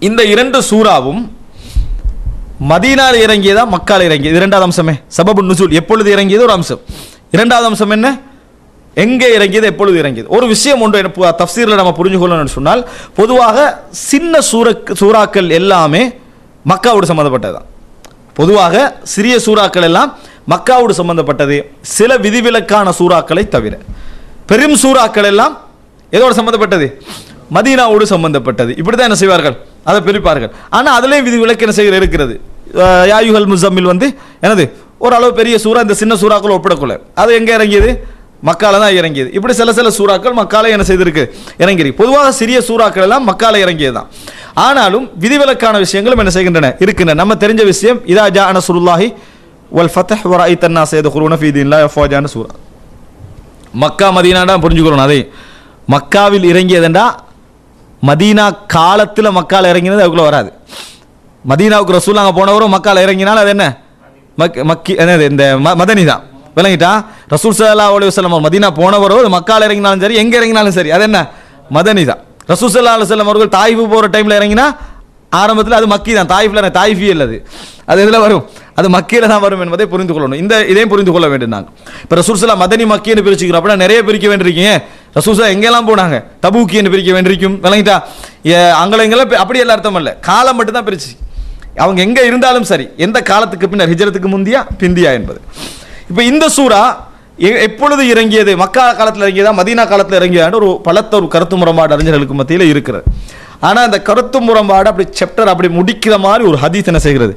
இந்த இரண்டு சூறாவும் மதீனால இறங்கியதா மக்கால இறங்கியது? இரண்டாவது அம்சமே சபபு நுசூல், எப்பொழுது இறங்கியது ஒரு அம்சம். இரண்டாவது அம்சம் என்ன? எங்கே இறங்கியது, எப்பொழுது இறங்கியது. ஒரு விஷயம் ஒன்று தஃப்சீரில் நம்ம புரிஞ்சுக்கொள்ளணும்னு சொன்னால், பொதுவாக சின்ன சூறாக்கள் எல்லாமே மக்காவோடு சம்பந்தப்பட்டது தான். பொதுவாக சிறிய சூறாக்கள் எல்லாம் மக்காவோடு சம்பந்தப்பட்டது, சில விதிவிலக்கான சூறாக்களை தவிர. பெரும் சூறாக்கள் எல்லாம் எதோடு சம்பந்தப்பட்டது? மதீனாவோடு சம்பந்தப்பட்டது. இப்படி தான் என்ன செய்வார்கள், அதை பிரிப்பார்கள். ஆனால் அதிலே விதிவிலக்கு என்ன செய்கிற இருக்கிறது. யாயுஹல் முஸம்மில் என்னது ஓரளவு பெரிய சூறா, இந்த சின்ன சூறாக்கள் ஒப்பிடக்குள்ள அது எங்கே இறங்கியது? மக்கால தான் இறங்கியது. இப்படி சில சூறாக்கள் மக்கால என்ன செய்திருக்கு, இறங்கியிருக்கு. பொதுவாக சிறிய சூறாக்கள் எல்லாம் மக்கால இறங்கியது தான். ஆனாலும் விதிவிலக்கான விஷயங்களும் என்ன செய்கின்றன, இருக்கின்றன. நம்ம தெரிஞ்ச விஷயம் இதா ஜா நஸ்ருல்லாஹி வல் ஃபத்ஹ் வ ரஅய்தன் நாஸ யதுகுலூன ஃபீ தீனில்லாஹி அஃவாஜான சூரா. மக்கா மதீனாடா புரிஞ்சுக்கணும். அதை மக்காவில் இறங்கியதுண்டா மதீனா காலத்தில் மக்கால இறங்கினது அதுக்குள்ள வராது. மதீனாவுக்கு ரசூல் அங்கே போனவரும் மக்கால இறங்கினால் அது என்ன மக்கி இந்த மதனி தான். விளங்கிட்டா? ரசூல் ஸல்லல்லாஹு அலைஹி வஸல்லம் மதீனா போனவரோ மக்கால இறங்கினாலும் சரி, எங்கே இறங்கினாலும் சரி, அது என்ன மதனி தான். ரசூல் ஸல்லல்லாஹு அலைஹி வஸல்லம் அவர்கள் தாயிஃப் போகிற டைமில் இறங்கினா ஆரம்பத்தில் அது மக்கி தான். தாயிஃபில் தாயிஃபி இல்லது, அது எதில் வரும், அது மக்கியில் தான் வரும் என்பதை புரிந்து கொள்ளணும். இதையும் புரிந்து கொள்ள வேண்டும். நாங்கள் இப்போ ரசூல் ஸல்லல்லாஹு மதனி மக்கின்னு பிரிச்சுக்கிறோம். அப்படின்னா நிறைய பிரிக்க வேண்டியிருக்கீங்க. ரசூல் ஸல்லல்லாஹு எங்கெல்லாம் போனாங்க, தபூக்கி என்று பிரிக்க வேண்டியிருக்கும். விளங்கிட்டா? அங்கே எங்கெல்லாம் அப்படி எல்லாம் அர்த்தம் இல்லை, காலம் மட்டும் தான் பிரிச்சு. அவங்க எங்கே இருந்தாலும் சரி, எந்த காலத்துக்கு பின்னர், ஹிஜ்ரத்துக்கு முந்தியா பிந்தியா என்பது. இப்போ இந்த சூரா எப்பொழுது இறங்கியது, மக்கா காலத்தில் இறங்கியதா மதீனா காலத்தில் இறங்கியதான்னு ஒரு பலத்த ஒரு கருத்து முரண்பாடு அறிஞர்களுக்கு மத்தியில் இருக்கிறது. ஆனால் அந்த கருத்து முரண்பாடு அப்படி சாப்டர் அப்படி முடிக்கிற மாதிரி ஒரு ஹதீஸ் என்ன செய்கிறது,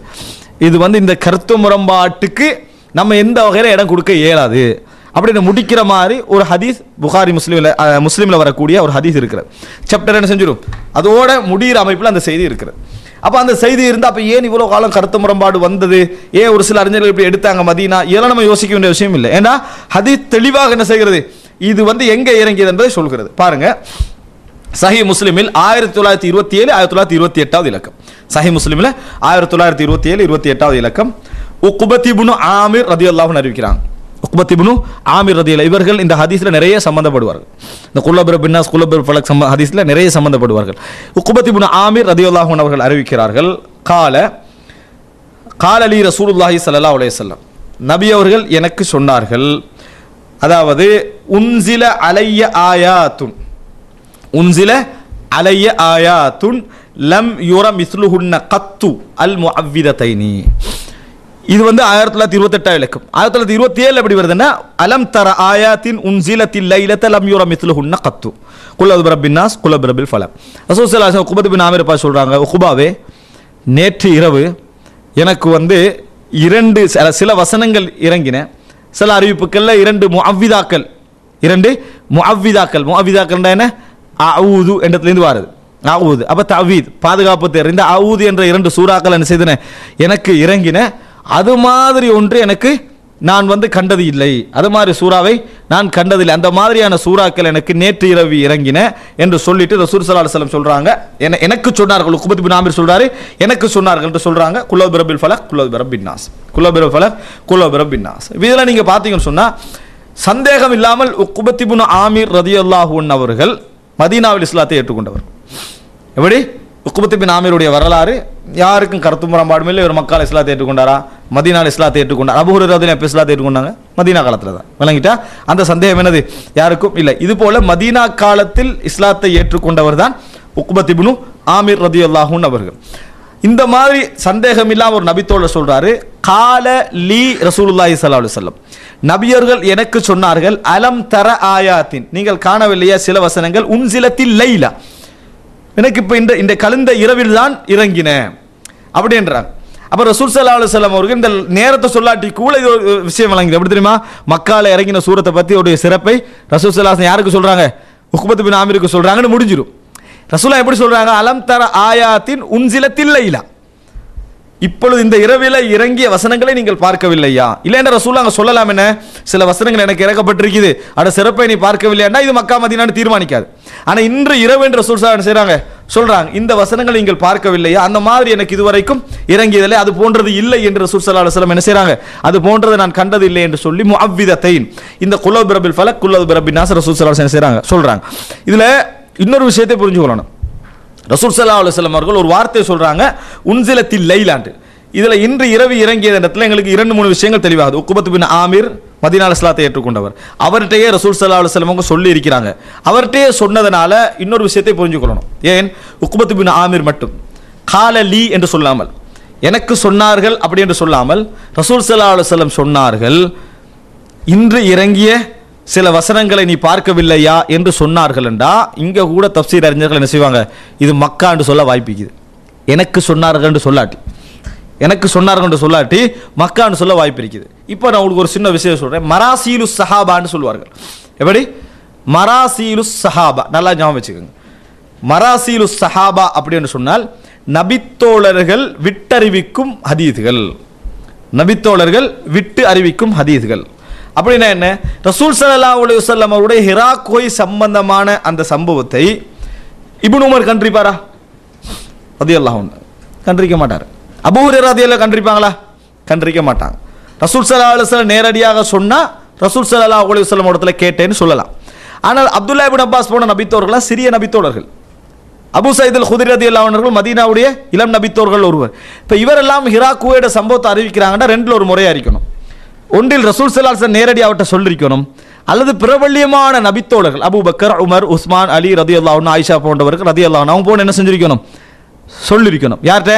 இது இந்த கருத்து முரண்பாட்டுக்கு நம்ம எந்த வகையில் இடம் கொடுக்க இயலாது அப்படின்னு முடிக்கிற மாதிரி ஒரு ஹதீஸ் புகாரி முஸ்லீமில் வரக்கூடிய ஒரு ஹதீஸ் இருக்கிறது. சாப்டர் என்ன செஞ்சிடும், அதோட முடிகிற அமைப்பில் அந்த செய்தி இருக்கிறது. அப்போ அந்த செய்தி இருந்தால் அப்போ ஏன் இவ்வளோ காலம் கருத்து முரண்பாடு வந்தது, ஏன் ஒரு சில அறிஞர்கள் இப்படி எடுத்தாங்க மதீனா, இதெல்லாம் நம்ம யோசிக்க வேண்டிய விஷயம் இல்லை. ஏன்னா ஹதீஸ் தெளிவாக என்ன செய்கிறது, இது எங்கே இறங்கியது என்பதை சொல்கிறது. பாருங்க, சஹீஹ் முஸ்லிமில் 1927 1928 இலக்கம். சஹீஹ் முஸ்லிமில் 1927 28 இலக்கம். உக்பத் இப்னு ஆமிர் ரலியல்லாஹு அன்ஹு அறிவிக்கிறாங்க. உக்பத் இப்னு ஆமிர் ரலியல்லாஹு, இவர்கள் இந்த ஹதீஸில் நிறைய சம்பந்தப்படுவார்கள். இந்த குல்லபர் பின்னாஸ் குல்லபர் ஃபலக் ஹதீஸில் நிறைய சம்பந்தப்படுவார்கள். உக்பத் இப்னு ஆமிர் ரலியல்லாஹு அன்ஹு அவர்கள் அறிவிக்கிறார்கள், கால லி ரசூலுல்லாஹி ஸல்லல்லாஹு அலைஹி வஸல்லம், நபி அவர்கள் எனக்கு சொன்னார்கள், அதாவது உன்சில அலைய ஆயாத்துன், உன்சில அலைய ஆயாத்துன் லம் யுர மிஸ்லுஹுன்ன கத்து அல் முஅவ்விதத்தைனி. இது 1928 இலக்கம். 1927 எப்படி வருதுன்னா, அலம் தர ஆயாத்தின் உன்சிலத்தில் லைலத லம் யுர மிஸ்லுஹுன்ன கத்து குல் அவுது பிரப்பின் நாஸ் குல் அவுது பிரப்பில் ஃபலக். ரசூல் ஸல்லல்லாஹு அலைஹி வஸல்லம் உக்பத் பின் ஆமிர் பா சொல்றாங்க, உக்பாவே நேற்று இரவு எனக்கு இரண்டு சில வசனங்கள் இறங்கின. சில அறிவிப்புகளில் இரண்டு முஅவ்விதாக்கள் என்ன, அஊது என்றதுலேருந்து வாருது. அஊது அப்போ தவீத் பாதுகாப்பு தெரிந்த அஊது என்ற இரண்டு சூறாக்கள் என்ன செய்தன எனக்கு இறங்கின. அது மாதிரி ஒன்று எனக்கு நான் கண்டது இல்லை, அது மாதிரி சூறாவை நான் கண்டதில்லை, அந்த மாதிரியான சூறாக்கள் எனக்கு நேற்று இரவு இறங்கின என்று சொல்லிட்டு ரசூல் ஸல்லல்லாஹு அலைஹி வஸல்லம் சொல்றாங்க, எனக்கு சொன்னார்கள். உக்பத் பின் ஆமிர் சொல்றாரு, எனக்கு சொன்னார்கள் என்று சொல்றாங்க. குல் அவுது பிரப்பில் ஃபலக் குல் அவுது பிரப்பின் நாஸ் குல் அவுது பிரப்பில் ஃபலக் குல் அவுது பிரப்பின் நாஸ். இதெல்லாம் நீங்க பாத்தீங்கன்னு சொன்னா சந்தேகம் இல்லாமல் உக்பத் இப்னு ஆமிர் ரலியல்லாஹு அன்ஹு அவர்கள் மதீனாவில் இஸ்லாத்தை ஏற்றுக்கொண்டவர். எப்படி உக்பத் பின் ஆமிருடைய வரலாறு யாருக்கும் கருத்து முரண்பாடும் இல்லை. இவர் மக்கால இஸ்லாத்தை ஏற்றுக்கொண்டாரா, மதீனாவில் இஸ்லாத்தை ஏற்றுக்கொண்டார். அபூ ஹுரைரா எப்போ இஸ்லாத்தை ஏற்றுக்கொண்டாங்க, மதீனா காலத்தில் தான். விளங்கிட்டா? அந்த சந்தேகம் என்னது யாருக்கும் இல்லை. இது போல மதீனா காலத்தில் இஸ்லாத்தை ஏற்றுக்கொண்டவர் தான் உக்பத் இப்னு ஆமிர் ரலியல்லாஹு அன்ஹு அவர்கள். இந்த மாதிரி சந்தேகம் இல்லாமல் ஒரு நபித்தோழர் சொல்றாரு, கால லீ ரசூலுல்லாஹி ஸல்லல்லாஹு அலைஹி வஸல்லம், நபியர்கள் எனக்கு சொன்னார்கள், அலம் தர ஆயாத்தின், நீங்கள் காணவில்லையா சில வசனங்கள், உன்சிலத்தில் லைலா, எனக்கு இப்போ இந்த கலந்த இரவில் தான் இறங்கின அப்படின்றாங்க. அப்போ ரசூல் ஸல்லல்லாஹு அலைஹி வஸல்லம் அவர்கள் இந்த நேரத்தை சொல்லாட்டி கூட இது ஒரு விஷயம் வழங்குது. எப்படி தெரியுமா, மக்கால இறங்கின சூரத்தை பற்றி உடைய சிறப்பை ரசூல் ஸல்லல்லாஹு அலைஹி வஸல்லம் யாருக்கு சொல்றாங்க, உக்பத் பின் ஆமிருக்கு சொல்றாங்கன்னு முடிஞ்சிடும். ரசூலா எப்படி சொல்றாங்க, அலம் தர ஆயாத்தின் உன்சிலத்தில் லைலா, இப்பொழுது இந்த இரவில இறங்கிய வசனங்களை நீங்கள் பார்க்கவில்லையா? இல்லை என்ற ரசூல் அங்கே சொல்லலாம், என்ன சில வசனங்கள் எனக்கு இறக்கப்பட்டிருக்குது, அட சிறப்பை நீ பார்க்கவில்லையா, இது மக்கா மதீனான்னு தீர்மானிக்காது. ஆனால் இன்று இரவு என்று ரசூல் செய்றாங்க, சொல்றாங்க இந்த வசனங்களை நீங்கள் பார்க்கவில்லையா, அந்த மாதிரி எனக்கு இதுவரைக்கும் இறங்கியதில்லை, அது போன்றது இல்லை என்று ரசூல் ஸல்லல்லாஹு அலைஹி வஸல்லம் என்ன செய்றாங்க, அது போன்றது நான் கண்டது இல்லை என்று சொல்லி முஅவ்விதத்தைன், இந்த குல் அவுது பிரப்பில் ஃபலக் குல் அவுது பிரப்பின் நாஸ் ரசூல் ஸல்லல்லாஹு அலைஹி வஸல்லம் செய்றாங்க சொல்றாங்க. இதுல இன்னொரு விஷயத்தை புரிஞ்சுக்கொள்ளணும். ரசூல் ஸல்லல்லாஹு அலைஹி வஸல்லம் அவர்கள் ஒரு வார்த்தை சொல்றாங்க, உன்சிலத்தில் லைலாண்டு. இதுல இன்று இரவு இறங்கிய இடத்துல எங்களுக்கு 2-3 விஷயங்கள் தெளிவாகுது. உக்பத் பின் ஆமிர் மதீனால இஸ்லாத்தை ஏற்றுக்கொண்டவர், அவர்கிட்டயே ரசூல் ஸல்லல்லாஹு அலைஹி வஸல்லம் அவங்க சொல்லி இருக்கிறாங்க. அவர்கிட்டயே சொன்னதனால இன்னொரு விஷயத்தை புரிஞ்சுக்கொள்ளணும். ஏன் உக்பத் பின் ஆமிர் மட்டும் கால லீ என்று சொல்லாமல், எனக்கு சொன்னார்கள் அப்படி என்று சொல்லாமல், ரசூல் ஸல்லல்லாஹு அலைஹி வஸல்லம் சொன்னார்கள், இன்று இறங்கிய சில வசனங்களை நீ பார்க்கவில்லையா என்று சொன்னார்கள் என்றா, இங்க கூட தஃப்சீர் அறிஞர்கள் என்ன செய்வாங்க, இது மக்கா என்று சொல்ல வாய்ப்பிக்குது. எனக்கு சொன்னார்கள் என்று சொல்லாட்டி, எனக்கு சொன்னார்கள் என்று சொல்லாட்டி மக்கான்னு சொல்ல வாய்ப்பு இருக்குது. இப்போ நான் உங்களுக்கு ஒரு சின்ன விஷயம் சொல்றேன். மராசீலு சஹாபான்னு சொல்லுவார்கள். எப்படி? மராசீலு சஹாபா, நல்லா ஞாபகம் வச்சுக்கோங்க. மராசீலு சஹாபா அப்படின்னு சொன்னால் நபித்தோழர்கள் விட்டறிவிக்கும் ஹதீதுகள், நபித்தோழர்கள் விட்டு அறிவிக்கும் ஹதீதுகள். அப்படின்னா என்ன? ரசூல் ஸல்லல்லாஹு அலைஹி வஸல்லம் அவருடைய ஹிரா கோய் சம்பந்தமான அந்த சம்பவத்தை இப்னு உமர் கண்டிப்பாரா? ரலியல்லாஹு அன்ஹு கண்டிக்க மாட்டார். அபூ ஹுரைரா ரலியல்லாஹு கண்டிப்பாங்களா? கண்டிக்க மாட்டாங்க. ரசூல் ஸல்லல்லாஹு அலைஹி வஸல்லம் நேரடியாக சொன்னா ரசூல் ஸல்லல்லாஹு அலைஹி வஸல்லம் இடத்துல கேட்டேன்னு சொல்லலாம். ஆனால் அப்துல்லா இப்னு அப்பாஸ் போன நபித்தோர்கள்லாம் சிறிய நபித்தோழர்கள். அபூ சயீத் அல் குத்ரி ரலியல்லாஹு அன்ஹு மதீனாவுடைய இளம் நபித்தோர்கள் ஒருவர். இப்போ இவரெல்லாம் ஹிரா குவையோட சம்பவத்தை அறிவிக்கிறாங்கன்னா ரெண்டுல ஒரு முறையை அறிக்கணும். ஒன்றில் ரசூல் ஸல்லல்லாஹு அலைஹி வஸல்லம் நேரடி அவர்கிட்ட சொல்லிருக்கணும், அல்லது பிரபல்யமான நபித்தோழர்கள் அபூபக்கர், உமர், உஸ்மான், அலி ரலியல்லாஹு அன்ஹு, ஆயிஷா போன்றவர்கள் ரலியல்லாஹு அன்ஹு அவங்க போன என்ன செஞ்சிருக்கணும், சொல்லிருக்கணும். யார்கிட்ட?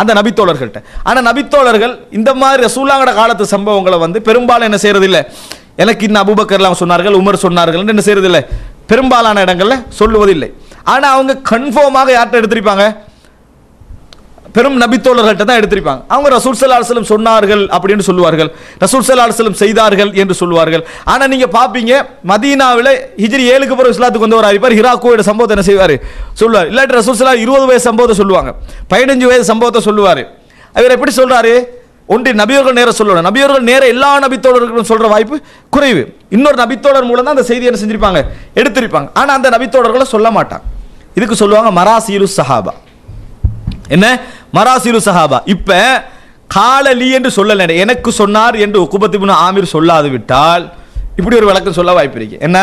அந்த நபித்தோழர்கள்ட்ட. ஆனா நபித்தோழர்கள் இந்த மாதிரி ரசூலுல்லாஹ்வோட காலத்து சம்பவங்களை பெரும்பாலும் என்ன செய்யறது இல்லை, எனக்கு இன்னும் அபூபக்கர்லாம் சொன்னார்கள், உமர் சொன்னார்கள் என்ன செய்யறது இல்லை, பெரும்பாலான இடங்கள்ல சொல்லுவதில்லை. ஆனா அவங்க கன்ஃபார்மாக யார்கிட்ட எடுத்திருப்பாங்க, பெரும் நபித்தோழர்கள்ட்ட தான் எடுத்திருப்பாங்க. அவங்க ரசூல் ஸல்லல்லாஹு அலைஹி வஸல்லம் சொன்னார்கள் அப்படின்னு சொல்லுவார்கள், ரசூல் ஸல்லல்லாஹு அலைஹி வஸல்லம் செய்தார்கள் என்று சொல்லுவார்கள். ஆனா நீங்க பாப்பீங்க மதீனாவில் ஹிஜ்ரி 7க்கு பிறகு இஸ்லாத்துக்கு வந்தவர் அறிவிப்பார், ஹிரா குவையோட சம்பவத்தை என்ன செய்வார் சொல்லுவார். இல்லாட்டி ரசூல் ஸல்லல்லாஹு 20 வயசு சம்பவத்தை சொல்லுவாங்க, 15 வயசு சம்பவத்தை சொல்லுவார். அவர் எப்படி சொல்றாரு? ஒன்றி நபியர்கள் நேர சொல்லணும், நபியர்கள் நேர எல்லா நபித்தோழர்களும் சொல்ற வாய்ப்பு குறைவு. இன்னொரு நபித்தோழர் மூலம் தான் அந்த செய்தி என்ன செஞ்சிருப்பாங்க, எடுத்திருப்பாங்க. ஆனா அந்த நபித்தோழர்களை சொல்ல மாட்டாங்க. இதுக்கு சொல்லுவாங்க மராசீலு சஹாபா. என்ன? மராசீலு சஹாபா. இப்ப காலலி என்று சொல்லல, எனக்கு சொன்னார் என்று உக்பத் இப்னு ஆமிர் சொல்லாது விட்டால் இப்படி ஒரு விளக்கம் சொல்ல வாய்ப்பு இருக்கு. என்ன?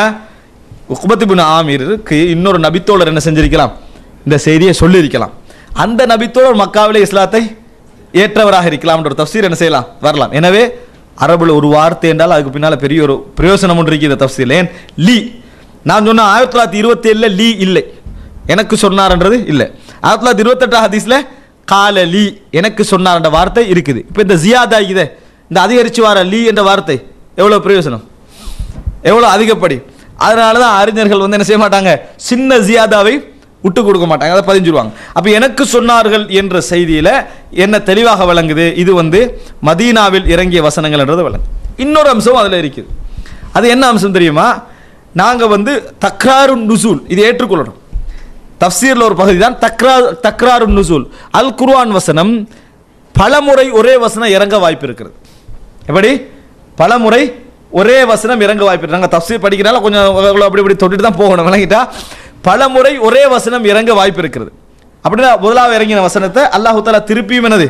உக்பத் இப்னு ஆமிருக்கு இன்னொரு நபித்தோழர் என்ன செஞ்சிருக்கலாம், இந்த செய்தியை சொல்லியிருக்கலாம். அந்த நபித்தோழர் மக்காவிலே இஸ்லாத்தை ஏற்றவராக இருக்கலாம். ஒரு தஃப்சீர் என்ன செய்யலாம், வரலாம். எனவே அரபுல ஒரு வார்த்தை என்றால் அதுக்கு பின்னால பெரிய ஒரு பிரயோசனம் ஒன்று இருக்கு இந்த தஃப்சீர்ல. ஏன் லீ? நான் சொன்ன 1927 லீ இல்லை, எனக்கு சொன்னார்ன்றது இல்லை. 1928 ஹதீஸ்ல காலலி எனக்கு சொன்னார் என்ற வார்த்தை இருக்குது. இப்போ இந்த ஜியாதா இருக்குது, இந்த அதிகரிச்சு வர லீ என்ற வார்த்தை எவ்வளவு பிரயோசனம், எவ்வளவு அதிகப்படி. அதனால தான் அறிஞர்கள் என்ன செய்ய மாட்டாங்க, சின்ன ஜியாதாவை விட்டு கொடுக்க மாட்டாங்க, அதை பதிஞ்சிருவாங்க. அப்ப எனக்கு சொன்னார்கள் என்ற செய்தியில என்ன தெளிவாக விளங்குது, இது மதீனாவில் இறங்கிய வசனங்கள் என்றது விளங்கு. இன்னொரு அம்சம் அதுல இருக்குது. அது என்ன அம்சம் தெரியுமா? நாங்க தக்ராரு நுசூல் இது ஏற்றுக்கொள்ளணும். தஃப்சீர்ல ஒரு பகுதி தான் தக்ராரு நுசூல். அல் குர்ஆன் வசனம் பலமுறை ஒரே வசனம் இறங்க வாய்ப்பு இருக்கிறது. எப்படி? பலமுறை ஒரே வசனம் இறங்க வாய்ப்பு இருக்கு. நாங்கள் தஃப்சீர் படிக்கிறனால கொஞ்சம் அப்படி இப்படி தொட்டுட்டு தான் போகணும், விளங்கிட்டா? பலமுறை ஒரே வசனம் இறங்க வாய்ப்பு இருக்கிறது. அப்படின்னா முதலாவது இறங்கின வசனத்தை அல்லாஹ் தஆலா திருப்பியும் என்னது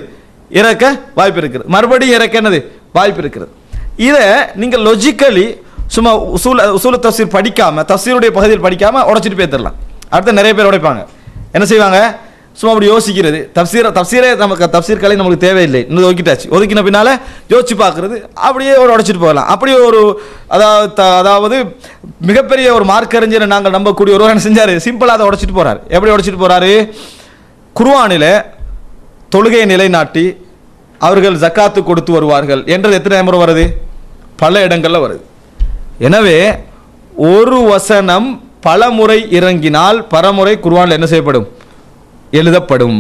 இறக்க வாய்ப்பு இருக்கிறது, மறுபடியும் இறக்க என்னது வாய்ப்பு இருக்கிறது. இதை நீங்க லாஜிக்கலி சும்மா உசூல் தஃப்சீர் படிக்காம, தஃப்சீருடைய பகுதியில் படிக்காம உடைச்சிட்டு போயிடலாம். அடுத்து நிறைய பேர் உடைப்பாங்க. என்ன செய்வாங்க? சும்மா அப்படி யோசிக்கிறது. தஃப்சீரே நமக்கு தஃப்சீர் கலை நமக்கு தேவையில்லை, இன்னும் ஒதுக்கின பின்னால யோசிச்சு பார்க்கறது, அப்படியே ஒரு உடைச்சிட்டு போகலாம். அப்படி ஒரு அதாவது மிகப்பெரிய ஒரு மார்க்கறிஞரை நாங்கள் நம்பக்கூடிய ஒருவர் என்ன செஞ்சாரு, சிம்பிளா அதை உடைச்சிட்டு போறாரு. எப்படி உடைச்சிட்டு போறாரு? குர்ஆனில தொழுகையை நிலைநாட்டி அவர்கள் ஜக்காத்து கொடுத்து வருவார்கள் என்றது எத்தனை முறை வருது? பல இடங்கள்ல வருது. எனவே ஒரு வசனம் பல முறை இறங்கினால் பரமுறை குர்ஆன்ல என்ன செய்யப்படும்? எழுதப்படும்.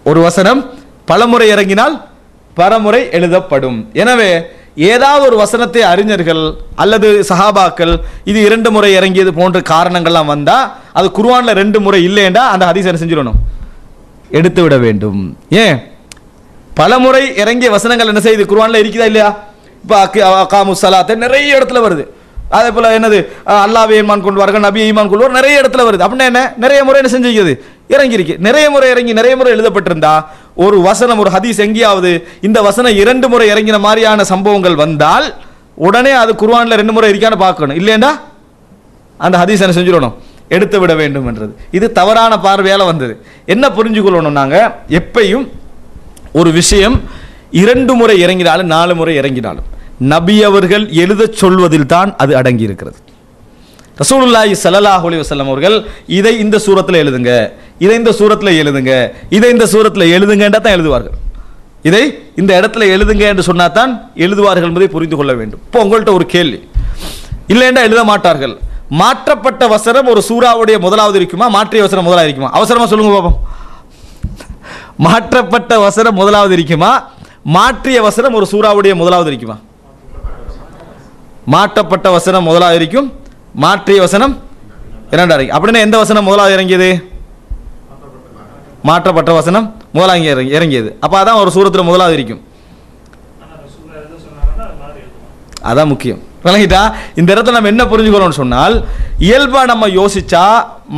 ஒரு வசனம் பலமுறை இறங்கினால் பரமுறை எழுதப்படும். எனவே ஏதாவது ஒரு வசனத்தை அறிஞர்கள் அல்லது சஹாபாக்கள் இது 2 முறை இறங்கியது போன்ற காரணங்கள்லாம் வந்தா அது குர்ஆன்ல 2 முறை இல்லைண்டா அந்த ஹதீஸ் என்ன செஞ்சிடணும்? எடுத்து விட வேண்டும். ஏன்? பலமுறை இறங்கிய வசனங்கள் என்ன செய்யுது? குர்ஆன்ல இருக்குதா இல்லையா? இப்போ அகாமு ஸலாத் நிறைய இடத்துல வருது. அதே போல என்னது அல்லாஹ்வை ஈமான் கொள்வார்கள், நபியை ஈமான் கொள்வார், நிறைய இடத்துல வருது. அப்படின்னா என்ன? நிறைய முறை என்ன செஞ்சிருக்குது? இறங்கி இருக்கு. நிறைய முறை இறங்கி நிறைய முறை எழுதப்பட்டிருந்தா ஒரு வசனம் ஒரு ஹதீஸ் எங்கேயாவது இந்த வசனம் 2 முறை இறங்கின மாதிரியான சம்பவங்கள் வந்தால் உடனே அது குர்ஆன்ல 2 முறை இருக்கான்னு பார்க்கணும். இல்லையா அந்த ஹதீஸ் என்ன செஞ்சிடணும்? எடுத்து விட வேண்டும் என்றது. இது தவறான பார்வையால் வந்தது. என்ன புரிஞ்சுக்கொள்ளணும், நாங்கள் எப்பையும் ஒரு விஷயம் 2 முறை இறங்கினாலும் 4 முறை இறங்கினாலும் நபி அவர்கள் எழுத சொல்வதில் தான் அது அடங்கி இருக்கிறது. ரசூலுல்லாஹி ஸல்லல்லாஹு அலைஹி வஸல்லம் அவர்கள் இதை இந்த சூரத்தில் எழுதுங்க, இதை இந்த சூரத்தில் எழுதுங்க, இதை இந்த சூரத்தில் எழுதுங்கன்றா தான் எழுதுவார்கள். இதை இந்த இடத்துல எழுதுங்க என்று சொன்னா தான் எழுதுவார்கள் என்பதை புரிந்து கொள்ள வேண்டும். இப்போ உங்கள்கிட்ட ஒரு கேள்வி, இல்லைன்னா எழுத மாட்டார்கள். மாற்றப்பட்ட வசனம் ஒரு சூறாவுடைய முதலாவது இருக்குமா, மாற்றிய வசனம் முதலாவது இருக்குமா? அவசரமா சொல்லுங்க பாப்போம். மாற்றப்பட்ட வசனம் முதலாவது இருக்குமா, மாற்றிய வசனம் ஒரு சூறாவுடைய முதலாவது இருக்குமா? மாற்றப்பட்ட வசனம் முதலாவது இருக்கும், மாற்றிய வசனம் இரண்டாவது. அப்படின்னா எந்த வசனம் முதலாவது இறங்கியது? மாற்றப்பட்ட வசனம் முதலாவது இறங்கியது. அப்ப அதான் ஒரு சூரத்தில் முதலாவது இருக்கும். அதான் முக்கியம். விளங்கிட்டா? இந்த இடத்துல நம்ம என்ன புரிஞ்சுக்கிறோம்னு சொன்னால், இயல்பா நம்ம யோசிச்சா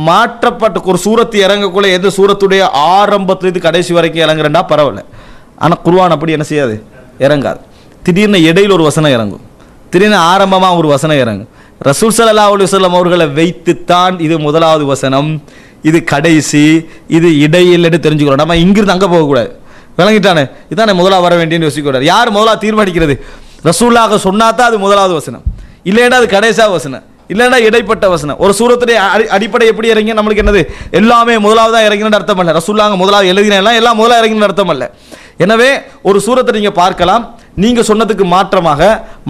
மாற்றப்பட்ட ஒரு சூரத்து இறங்கக்குள்ள எந்த சூரத்துடைய ஆரம்பத்திலிருந்து கடைசி வரைக்கும் இறங்குறா பரவாயில்ல. ஆனா குர்ஆன் அப்படி என்ன செய்யாது, இறங்காது. திடீர்னு இடையில் ஒரு வசனம் இறங்கும், திடீர்னு ஆரம்பமா ஒரு வசனம் இறங்கும். ரசூல் ஸல்லல்லாஹு அலைஹி வஸல்லம் அவர்களை வைத்துத்தான் இது முதலாவது வசனம், இது கடைசி, இது இடையில் தெரிஞ்சுக்கிறோம். நம்ம இங்கிருந்து அங்க போகக்கூடாது. விளங்கிட்டானே? இதானே முதலாக வர வேண்டியன்னு யோசிக்கூடாது. யார் முதலாக தீர்மானிக்கிறது? ரசூலுல்லாஹ் சொன்னாதான் அது முதலாவது வசனம், இல்லைன்னா அது கடைசியாக வசனம், இல்லைன்னா இடைப்பட்ட வசனம். ஒரு சூரத்துடைய அடிப்படை எப்படி இறங்கி நம்மளுக்கு என்னது, எல்லாமே முதலாவதாக இறங்கினு அர்த்தம் அல்ல. ரசூலுல்லாஹ் முதலாவது எழுதினா எல்லாம் முதலாக இறங்கினு அர்த்தம் அல்ல. எனவே ஒரு சூரத்தை நீங்க பார்க்கலாம், நீங்க சொன்னதுக்கு மாற்றமாக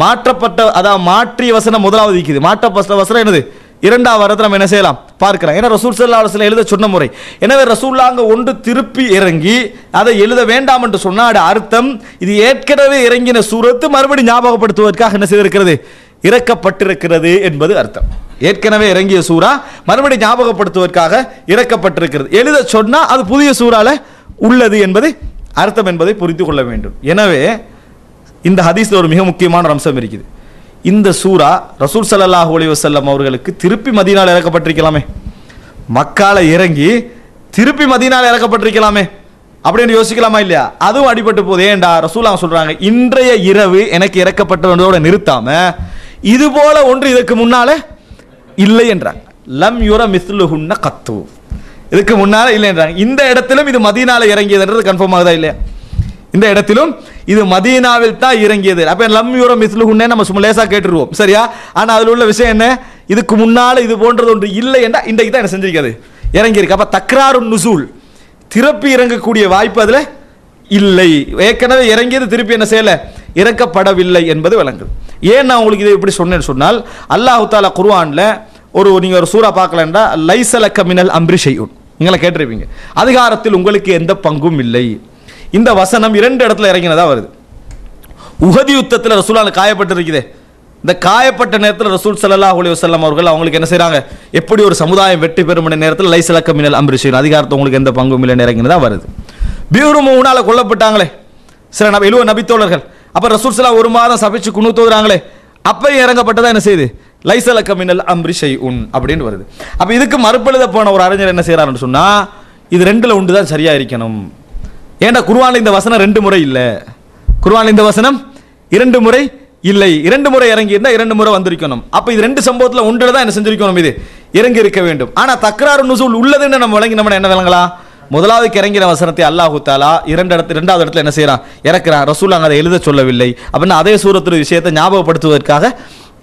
மாற்றப்பட்ட, அதாவது மாற்றிய வசனம் முதலாவது இருக்குது, மாற்றப்பட்ட வசனம் என்னது இரண்டாவது வரத்தை நம்ம என்ன செய்யலாம் பார்க்கலாம். ஏன்னா ரசூல் ஸல்லல்லாஹு அலைஹி வஸல்லம் எழுத சொன்ன முறை. எனவே ரசூலுல்லாஹ் அங்க ஒன்று திருப்பி இறங்கி அதை எழுத வேண்டாம் என்று சொன்னா அர்த்தம் இது ஏற்கனவே இறங்கின சூரத்து மறுபடியும் ஞாபகப்படுத்துவதற்காக என்ன செய்திருக்கிறது, இறக்கப்பட்டிருக்கிறது என்பது அர்த்தம். ஏற்கனவே இறங்கிய சூரா மறுபடியும் ஞாபகப்படுத்துவதற்காக இறக்கப்பட்டிருக்கிறது. எழுத சொன்னா அது புதிய சூறால உள்ளது என்பது அர்த்தம் என்பதை புரிந்து கொள்ள வேண்டும். எனவே இந்த ஹதீஸ்ல ஒரு மிக முக்கியமான அம்சம் இருக்குது. இந்த சூரா ரசூல் ஸல்லல்லாஹு அலைஹி வஸல்லம் அவர்களுக்கு திருப்பி மதீனால இறக்கப்பட்டிருக்கலாமே, மக்கால இறங்கி திருப்பி மதீனால இறக்கப்பட்டிருக்கலாமே அப்படின்னு யோசிக்கலாமா இல்லையா? அதுவும் அடிபட்டு போகுது. ஏண்டா ரசூலுல்லாஹ் சொல்றாங்க, இன்றைய இரவு எனக்கு இறக்கப்பட்டதோட நிறுத்தாம இது போல ஒன்று இதுக்கு முன்னால இல்லை என்றாங்க. லம் யுர மிஸ்லுஹுன்ன கத்து, இதுக்கு முன்னால இல்லை என்றாங்க. இந்த இடத்திலும் இது மதீனால இறங்கியதுன்றது கன்ஃபார்ம் ஆகுதா இல்லையா? இந்த இடத்திலும் இது மதீனாவில் தான் இறங்கியது. அப்ப லம் யுர மிஸ்லுஹுன்னே நம்ம சும்மா லேசா கேட்டுருவோம், சரியா? ஆனா அதுல உள்ள விஷயம் என்ன, இதுக்கு முன்னால இது போன்றது ஒன்று இல்லை என்றா இன்றைக்கு தான் என்ன செஞ்சிருக்காது, இறங்கி இருக்கு. அப்ப தக்ராருன் நுசூல், திருப்பி இறங்கக்கூடிய வாய்ப்பு அதுல இல்லை. ஏற்கனவே இறங்கியது திருப்பி என்ன செய்யல, இறக்கப்படவில்லை என்பது விளங்குது. ஏன் நான் உங்களுக்கு இதை இப்படி சொன்னேன்னு சொன்னால், அல்லாஹ் தஆலா குர்ஆன்ல நீங்க ஒரு சூரா பார்க்கலன்னா லைஸலக மினல் அம்ரி ஷைஉன் நீங்கள கேட்டிருப்பீங்க, அதிகாரத்தில் உங்களுக்கு எந்த பங்கும் இல்லை. இந்த வசனம் 2 இடத்துல இறங்கினதா வருது. உஹது யுத்தத்தில் ரசூலுல்லாஹ் காயப்பட்டிருக்குதே, இந்த காயப்பட்ட நேரத்தில் ரசூல் ஸல்லல்லாஹு அலைஹி வஸல்லம் அவர்கள் அவங்களுக்கு என்ன செய்றாங்க, எப்படி ஒரு சமுதாயம் வெற்றி பெறும் நேரத்தில் லைஸலக மினல் அம்ரி ஷைஉன், அதிகாரத்தில் உங்களுக்கு எந்த பங்கும் இல்லைன்னு இறங்கினதா வருது. பீர் மௌனால கொல்லப்பட்டாங்களே சில 70 நபித்தோழர்கள், அப்ப ரசூல் ஸல்லல்லாஹு ஒரு மாதம் சபிச்சு குனூத் ஓதுறாங்களே, அப்பயும் இறங்கப்பட்டதா என்ன செய்யுது, லைஸலக மினல் அம்ரி ஷைஉன் அப்படின்னு வருது. அப்ப இதுக்கு மறுப்பெழுத போன ஒரு அறிஞர் என்ன செய்யறாருன்னு சொன்னா, இது 2ல ஒன்று தான் சரியா இருக்கணும். ஏண்டா குர்ஆன்ல இந்த வசனம் 2 முறை இல்ல, குர்ஆன்ல இந்த வசனம் 2 முறை இல்லை, 2 முறை இறங்கி இருந்தா 2 முறை வந்திருக்கணும். அப்ப இது 2 சம்பவத்துல ஒன்றுல தான் என்ன செஞ்சிருக்கணும், இது இறங்கி இருக்க வேண்டும். ஆனா தக்ராரு நுசூல் உள்ளதுன்னு நம்ம விளங்கி நம்ம என்ன விளங்கலாம், முதலாவதுக்கு இறங்கின வசனத்தை அல்லாஹ் தஆலா இரண்டாவது இடத்துல என்ன செய்யறான், இறக்குறான். ரசூலுல்லாஹ் அதை எழுத சொல்லவில்லை அப்படின்னா அதே சூரத்துடைய விஷயத்தை ஞாபகப்படுத்துவதற்காக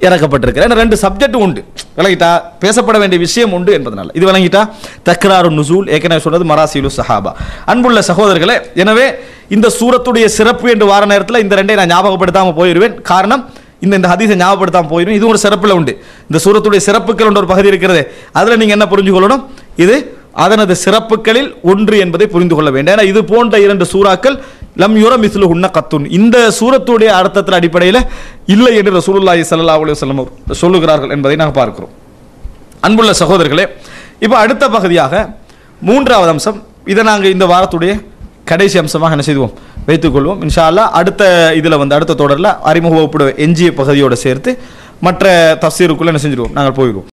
இறக்கப்பட்டிருக்கிறேன். 2 சப்ஜெக்ட் உண்டு, விளங்கிட்டா, பேசப்பட வேண்டிய விஷயம் உண்டு என்பதனால இது விளங்கிட்டா. தக்ராரு நுசூல் ஏற்கனவே சொன்னது மராசிலு சஹாபா. அன்புள்ள சகோதரர்களே, எனவே இந்த சூரத்துடைய சிறப்பு என்று வார நேரத்தில் இந்த 2ஐ நான் ஞாபகப்படுத்தாம போயிடுவேன். காரணம், இந்த ஹதீஸை ஞாபகப்படுத்தாம போயிடும். இது ஒரு சிறப்புல உண்டு, இந்த சூரத்துடைய சிறப்புகள் ஒரு பகுதி இருக்கிறது. அதுல நீங்க என்ன புரிஞ்சு கொள்ளணும், இது அதனது சிறப்புகளில் ஒன்று என்பதை புரிந்து கொள்ள வேண்டும். ஏன்னா இது போன்ற 2 சூறாக்கள் லம் யுர மிஸ்லுஹுன்ன கத்துன், இந்த சூரத்துடைய அர்த்தத்தின் அடிப்படையில் இல்லை என்று ரசூலுல்லாஹி ஸல்லல்லாஹு அலைஹி வஸல்லம் சொல்லுகிறார்கள் என்பதை நாங்கள் பார்க்கிறோம். அன்புள்ள சகோதரர்களே, இப்போ அடுத்த பகுதியாக 3வது அம்சம், இதை நாங்கள் இந்த வாரத்துடைய கடைசி அம்சமாக என்ன செய்வோம், வைத்துக்கொள்வோம். இன்ஷா அல்லாஹ் அடுத்த இதில் அடுத்த தொடரில் அறிமுக வகுப்புடைய எஞ்சிய பகுதியோடு சேர்த்து மற்ற தஃசீருக்குள்ள என்ன செஞ்சிடுவோம், நாங்கள் போயிடுவோம்.